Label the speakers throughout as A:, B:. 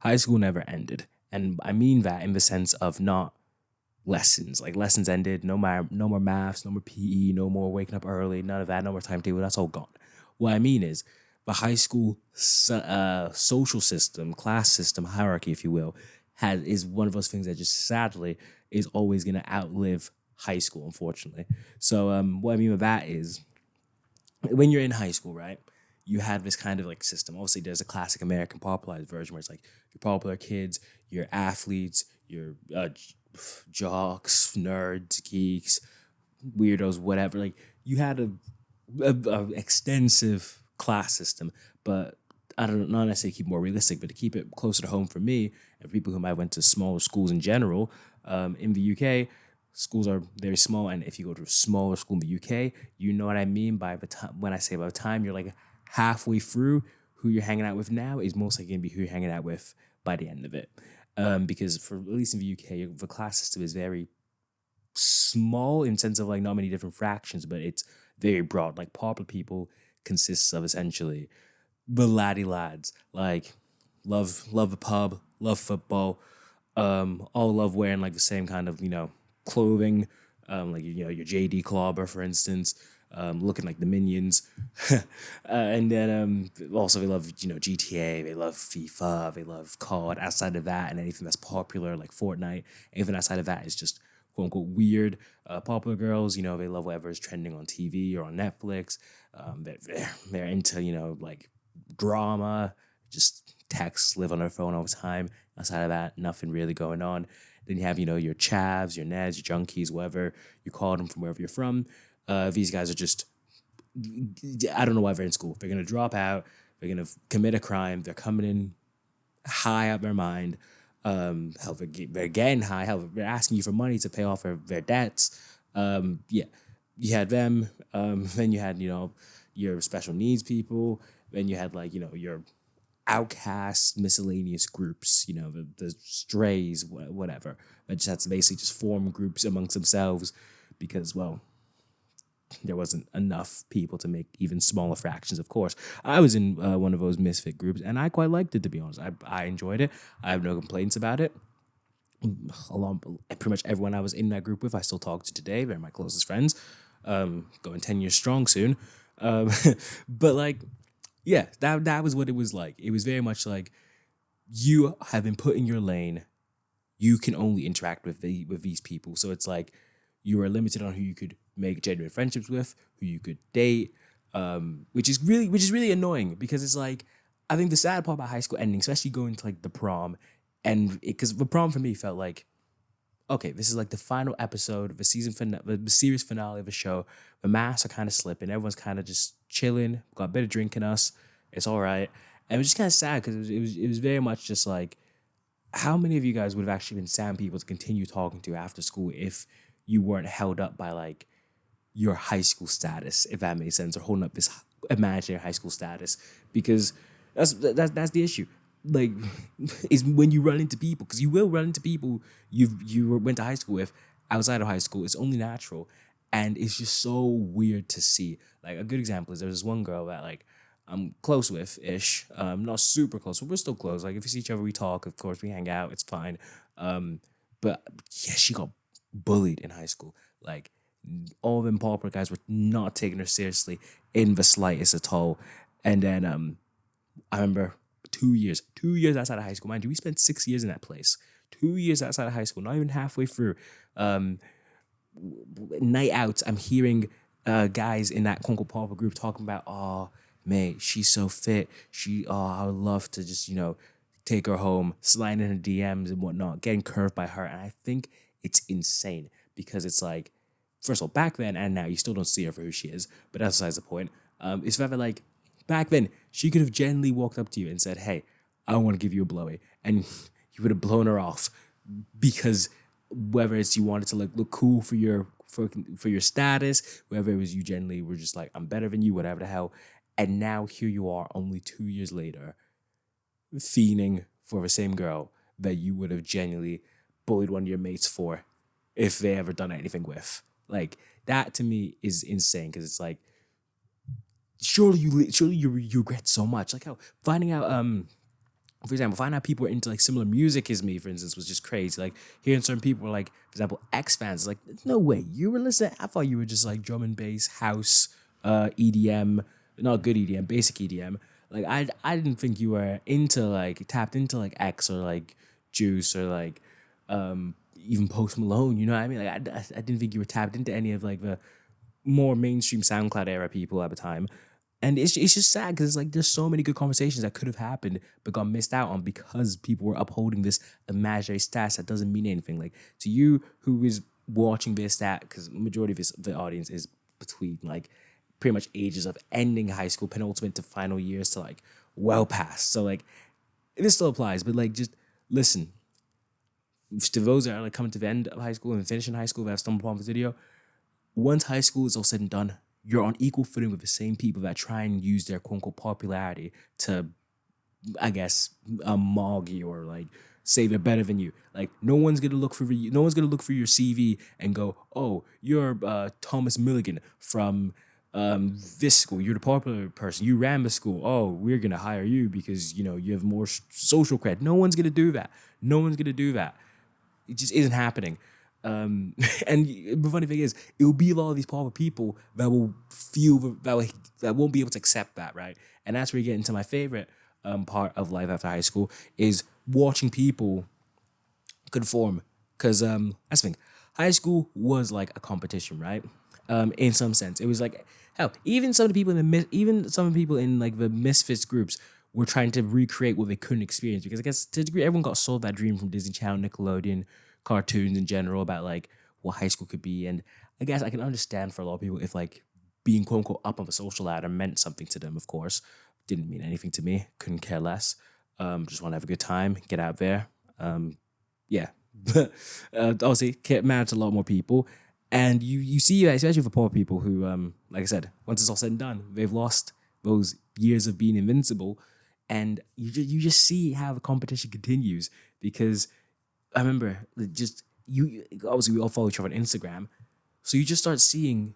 A: high school never ended. And I mean that in the sense of not lessons. Like lessons ended, no more maths, no more PE, no more waking up early, none of that, no more timetable. That's all gone. What I mean is the high school social system, class system, hierarchy, if you will, has is one of those things that just sadly is always going to outlive high school, unfortunately. So what I mean with that is when you're in high school, right? You have this kind of like system. Obviously, there's a classic American popularized version where it's like your popular kids, your athletes, your jocks, nerds, geeks, weirdos, whatever. Like you had a extensive class system, but I don't not necessarily keep it more realistic, but to keep it closer to home for me and for people who might went to smaller schools in general. In the UK, schools are very small, and if you go to a smaller school in the UK, you know what I mean by the time when I say by the time you're like halfway through, who you're hanging out with now is most likely gonna be who you're hanging out with by the end of it. Because for at least in the UK, the class system is very small in sense of like not many different fractions, but it's very broad. Like popular people consists of essentially the laddie lads, like love the pub, love football, all love wearing like the same kind of clothing, like your JD Clobber for instance, looking like the minions, and then also they love GTA, they love FIFA, they love COD. Outside of that, and anything that's popular like Fortnite, anything outside of that is just quote unquote weird. Popular girls, they love whatever is trending on TV or on Netflix. They're into like drama, just texts, live on their phone all the time. Outside of that, nothing really going on. Then you have, your chavs, your neds, your junkies, whatever you call them from wherever you're from. These guys are just, I don't know why they're in school. They're going to drop out. They're going to commit a crime. They're coming in high out their mind. Hell, they're getting high. Hell, they're asking you for money to pay off their debts. Yeah, you had them. Then you had, your special needs people. Then you had like, your outcast miscellaneous groups, the strays, whatever. That just had to basically just form groups amongst themselves because, well, there wasn't enough people to make even smaller fractions. Of course, I was in one of those misfit groups, and I quite liked it. To be honest, I enjoyed it. I have no complaints about it. Along pretty much everyone I was in that group with, I still talk to today. They're my closest friends. Going 10 years strong soon. Um, but like, yeah, that was what it was like. It was very much like you have been put in your lane. You can only interact with these people. So it's like you are limited on who you could make genuine friendships with, who you could date, which is really annoying because it's like I think the sad part about high school ending, especially going to like the prom, and because the prom for me felt like okay, this is like the final episode of the the series finale of a show. The masks are kind of slipping. Everyone's kind of just chilling. Got a bit of drink in us. It's all right. And it was just kind of sad because it was very much just like how many of you guys would have actually been sound people to continue talking to after school if you weren't held up by like your high school status, if that makes sense, or holding up this imaginary high school status, because that's the issue. Like, is when you run into people, because you will run into people you went to high school with outside of high school. It's only natural, and it's just so weird to see. Like a good example is there's this one girl that like I'm close with ish, not super close, but we're still close. Like if we see each other, we talk. Of course, we hang out. It's fine. But yeah, she got bullied in high school. Like all them pauper guys were not taking her seriously in the slightest at all. And then I remember 2 years outside of high school. Mind you, we spent 6 years in that place. 2 years outside of high school, not even halfway through. Um, Night outs, I'm hearing guys in that quote pauper group talking about, oh, mate, she's so fit. I would love to just, take her home, slide in her DMs and whatnot, getting curved by her. And I think it's insane because it's like, first of all, back then and now, you still don't see her for who she is, but that's besides the point. It's rather like back then, she could have genuinely walked up to you and said, hey, I want to give you a blowy. And you would have blown her off because whether it's you wanted to like look cool for your status, whether it was you genuinely were just like, I'm better than you, whatever the hell. And now here you are only 2 years later, fiending for the same girl that you would have genuinely bullied one of your mates for if they ever done anything with. Like that to me is insane because it's like surely you regret so much. Like how finding out For example, find out people are into like similar music as me, for instance, was just crazy. Like hearing certain people were like, for example, X fans, like, no way, you were listening. I thought you were just like drum and bass, house, EDM, not good EDM, basic EDM. Like I didn't think you were into like tapped into like X or like Juice or like even Post Malone. You know what I mean? Like I didn't think you were tapped into any of like the more mainstream SoundCloud era people at the time. And it's just sad because like there's so many good conversations that could have happened but got missed out on because people were upholding this imaginary stats that doesn't mean anything. Like to you who is watching this stat, because majority of the audience is between like pretty much ages of ending high school, penultimate to final years to like well past. So like this still applies, but like just listen. To those that are like coming to the end of high school and finishing high school that have stumbled upon this video, once high school is all said and done, you're on equal footing with the same people that try and use their quote unquote popularity to, I guess, mog you or like say they're better than you. Like no one's gonna look for you. No one's gonna look for your CV and go, "Oh, you're Thomas Milligan from this school. You're the popular person. You ran the school. Oh, we're gonna hire you because you know you have more social cred." No one's gonna do that. No one's gonna do that. It just isn't happening. And the funny thing is, it will be a lot of these popular people that will feel that won't be able to accept that, right? And that's where you get into my favorite part of life after high school is watching people conform. Because that's the thing, high school was like a competition, right? In some sense, it was like hell. Even some of the people even some of the people in like the misfits groups were trying to recreate what they couldn't experience because I guess to a degree everyone got sold that dream from Disney Channel, Nickelodeon, cartoons in general about like what high school could be. And I guess I can understand for a lot of people if like being quote unquote up on the social ladder meant something to them. Of course, didn't mean anything to me. Couldn't care less. Just want to have a good time, get out there. Yeah, obviously it matters to a lot more people, and you see that especially for poor people who, like I said, once it's all said and done, they've lost those years of being invincible, and you just see how the competition continues because I remember just you obviously we all follow each other on Instagram, so you just start seeing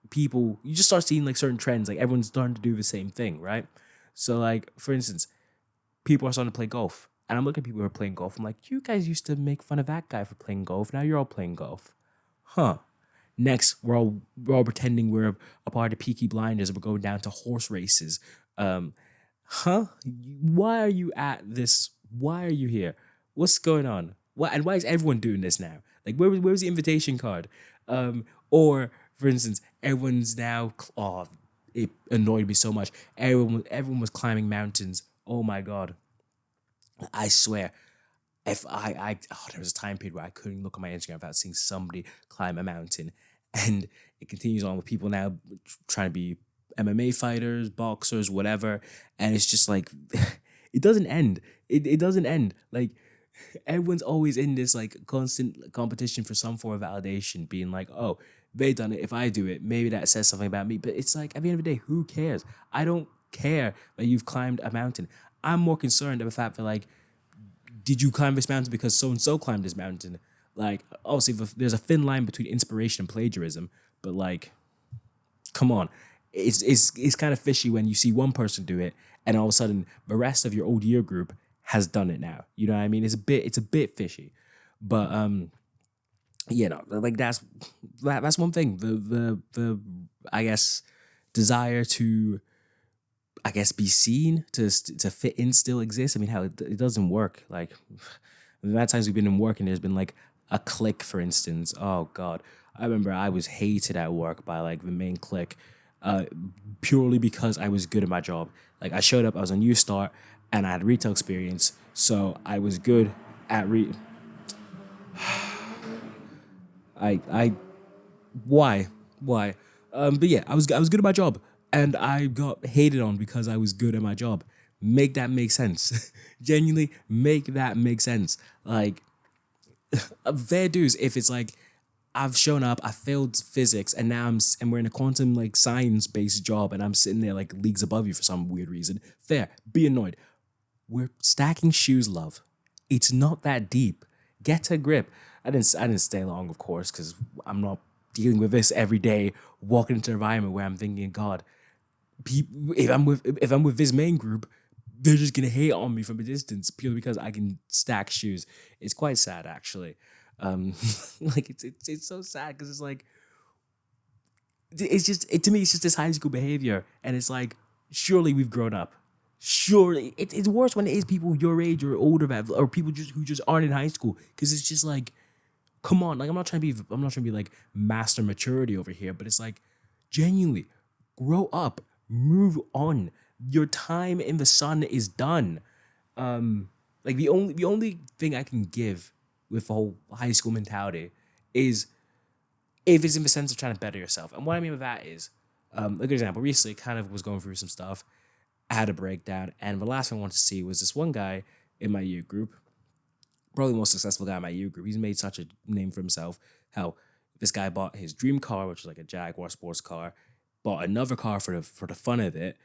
A: people, you just start seeing like certain trends, like everyone's starting to do the same thing, right? So like for instance, people are starting to play golf. And I'm looking at people who are playing golf. I'm like, you guys used to make fun of that guy for playing golf. Now you're all playing golf. Huh. Next, we're all pretending we're a part of Peaky Blinders. We're going down to horse races. Huh? Why are you at this? Why are you here? What's going on? Why and why is everyone doing this now? Like, where's the invitation card? Or for instance, everyone's now. Oh, it annoyed me so much. Everyone was climbing mountains. Oh my god. I swear, if there was a time period where I couldn't look at my Instagram without seeing somebody climb a mountain, and it continues on with people now trying to be MMA fighters, boxers, whatever, and it's just like it doesn't end. It doesn't end. Like everyone's always in this like constant competition for some form of validation, being like, oh, they done it. If I do it, maybe that says something about me. But it's like at the end of the day, who cares? I don't care that you've climbed a mountain. I'm more concerned about the fact that like, did you climb this mountain because so and so climbed this mountain? Like, obviously, there's a thin line between inspiration and plagiarism, but like, come on, it's kind of fishy when you see one person do it and all of a sudden the rest of your old year group has done it now. You know what I mean? It's a bit fishy, but you know, like that's one thing. The I guess desire to be seen to fit in still exists. I mean, how it doesn't work. Like the amount of times we've been in work and there's been like a clique, for instance. Oh God, I remember I was hated at work by like the main clique, purely because I was good at my job. Like I showed up, I was a new start, and I had retail experience, so I was good at I why? Why? But yeah, I was good at my job, and I got hated on because I was good at my job. Make that make sense. Genuinely, make that make sense. Like, fair dues. If it's like I've shown up, I failed physics, and now and we're in a quantum like science based job, and I'm sitting there like leagues above you for some weird reason. Fair, be annoyed. We're stacking shoes, love. It's not that deep. Get a grip. I didn't stay long, of course, because I'm not dealing with this every day, walking into an environment where I'm thinking, God, if I'm with this main group, they're just gonna hate on me from a distance purely because I can stack shoes. It's quite sad, actually. Um, like it's so sad because it's like to me it's just this high school behavior, and it's like surely we've grown up. Surely it's worse when it is people your age or older or people just who just aren't in high school because it's just like come on, like I'm not trying to be like master maturity over here, but it's like genuinely grow up, move on. Your time in the sun is done. Like the only thing I can give with the whole high school mentality is if it's in the sense of trying to better yourself. And what I mean by that is, a good example, recently kind of was going through some stuff. I had a breakdown, and the last thing I wanted to see was this one guy in my year group, probably the most successful guy in my year group. He's made such a name for himself. How this guy bought his dream car, which was like a Jaguar sports car, bought another car for the fun of it,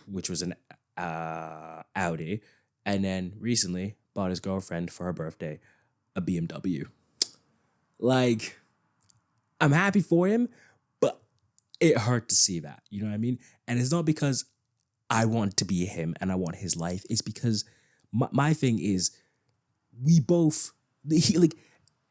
A: which was an Audi, and then recently bought his girlfriend for her birthday a BMW. Like, I'm happy for him, but it hurt to see that. You know what I mean? And it's not because I want to be him and I want his life. It's because my thing is we both like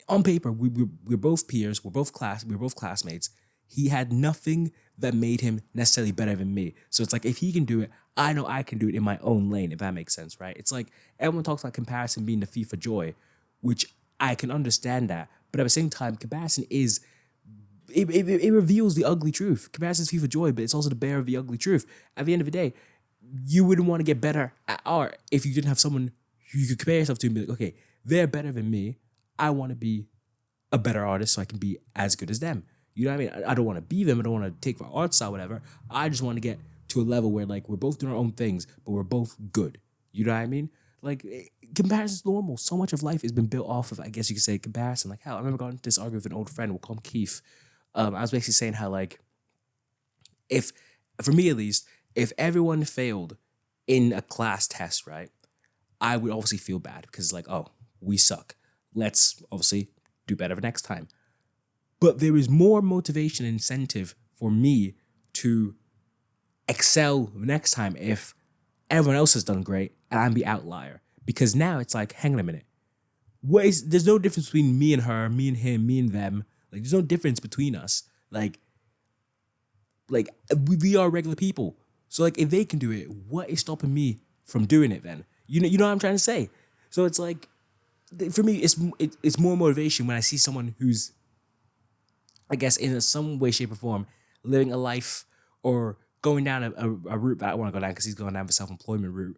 A: on paper we're both peers, we're both classmates. He had nothing that made him necessarily better than me. So it's like if he can do it, I know I can do it in my own lane, if that makes sense, right? It's like everyone talks about comparison being the thief of joy, which I can understand that. But at the same time, comparison is it reveals the ugly truth. Comparison is thief of joy, but it's also the bearer of the ugly truth. At the end of the day, you wouldn't want to get better at art if you didn't have someone who you could compare yourself to and be like, okay, they're better than me. I want to be a better artist so I can be as good as them. You know what I mean? I don't want to be them. I don't want to take for art style, whatever. I just want to get to a level where like we're both doing our own things, but we're both good. You know what I mean? Like comparison is normal. So much of life has been built off of, I guess you could say, comparison. Like hell, I remember going to this argument with an old friend. We'll call him Keith. I was basically saying how like if for me at least, if everyone failed in a class test, right, I would obviously feel bad because it's like, oh, we suck. Let's obviously do better the next time. But there is more motivation and incentive for me to excel the next time if everyone else has done great and I'm the outlier. Because now it's like, hang on a minute. There's no difference between me and her, me and him, me and them. Like, there's no difference between us. Like we are regular people. So like if they can do it, what is stopping me from doing it then? You know what I'm trying to say? So it's like for me it's more motivation when I see someone who's I guess in some way, shape, or form living a life or going down a route that I want to go down because he's going down the self-employment route.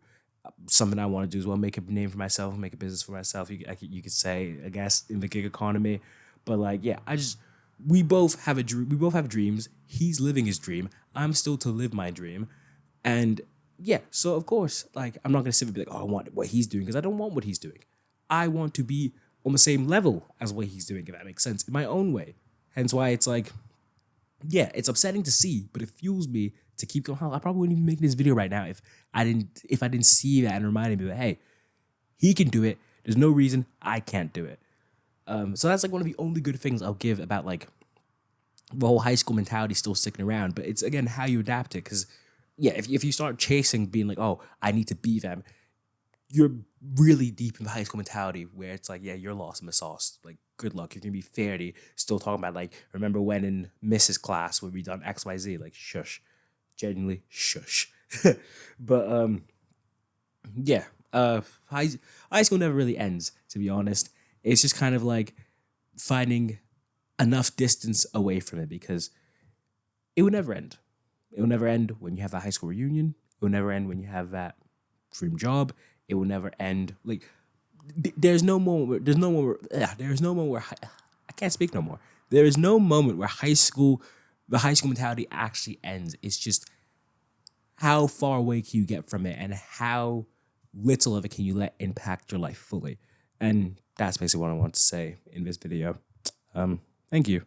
A: Something I want to do as well, make a name for myself, make a business for myself. You could say, I guess, in the gig economy. But like, yeah, we both have a dream. We both have dreams. He's living his dream. I'm still to live my dream. And yeah, so of course, like, I'm not going to sit and be like, oh, I want what he's doing because I don't want what he's doing. I want to be on the same level as what he's doing, if that makes sense, in my own way. Hence why it's like, yeah, it's upsetting to see, but it fuels me to keep going. I probably wouldn't even make this video right now if I didn't see that and reminded me that, hey, he can do it. There's no reason I can't do it. So that's like one of the only good things I'll give about like the whole high school mentality still sticking around. But it's again how you adapt it. Because yeah, if you start chasing being like, oh, I need to be them, you're really deep in the high school mentality where it's like, yeah, you're lost in the sauce. Like, good luck. You're gonna be 30, still talking about like, remember when in Mrs. class where we done XYZ? Like, shush, genuinely shush. But yeah, high school never really ends. To be honest, it's just kind of like finding enough distance away from it because it would never end. It will never end when you have that high school reunion. It will never end when you have that dream job. It will never end. Like there's no moment. There's no moment. There's no moment where I can't speak no more. There is no moment where the high school mentality actually ends. It's just how far away can you get from it, and how little of it can you let impact your life fully. And that's basically what I want to say in this video. Thank you.